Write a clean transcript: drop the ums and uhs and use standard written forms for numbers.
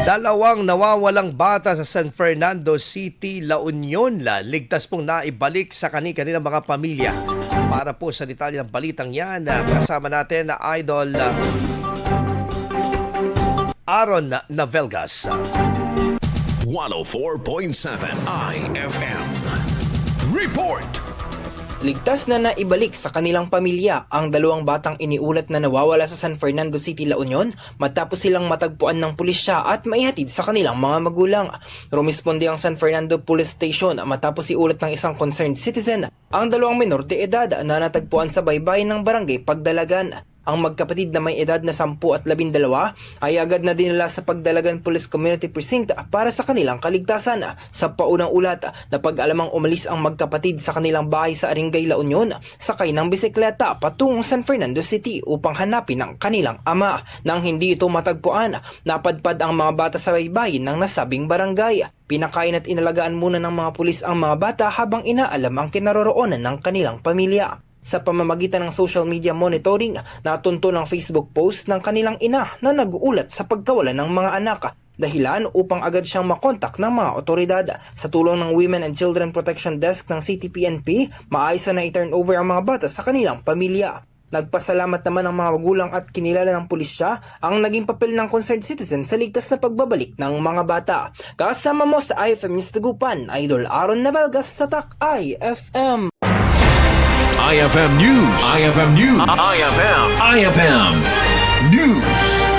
Dalawang nawawalang bata sa San Fernando City, La Union, ligtas pong naibalik sa kanilang mga pamilya. Para po sa detalye ng balitang yan, kasama natin na Idol Aaron Navelgas. 104.7 IFM Report. Ligtas na naibalik sa kanilang pamilya ang dalawang batang iniulat na nawawala sa San Fernando City, La Union matapos silang matagpuan ng pulisya at maihatid sa kanilang mga magulang. Rumisponde ang San Fernando Police Station matapos iulat ng isang concerned citizen ang dalawang menor de edad na natagpuan sa baybayin ng barangay Pagdalagan. Ang magkapatid na may edad na 10 at 12 ay agad na dinala sa Pagdalagan Police Community Precinct para sa kanilang kaligtasan. Sa paunang ulat na pag-alamang umalis ang magkapatid sa kanilang bahay sa Aringay, La Union, sakay ng bisikleta patungong San Fernando City upang hanapin ang kanilang ama. Nang hindi ito matagpuan, napadpad ang mga bata sa baybayin ng nasabing barangay. Pinakain at inalagaan muna ng mga pulis ang mga bata habang inaalam ang kinaroroonan ng kanilang pamilya. Sa pamamagitan ng social media monitoring, natunto ng Facebook post ng kanilang ina na nag-uulat sa pagkawala ng mga anak. Dahilan upang agad siyang makontak ng mga otoridad. Sa tulong ng Women and Children Protection Desk ng CTPNP, maayos na i-turn over ang mga bata sa kanilang pamilya. Nagpasalamat naman ang mga magulang at kinilala ng pulisya ang naging papel ng concerned citizen sa ligtas na pagbabalik ng mga bata. Kasama mo sa IFM News Tagupan, Idol Aaron Navelgas, Tatak IFM. IFM News. IFM News. IFM News.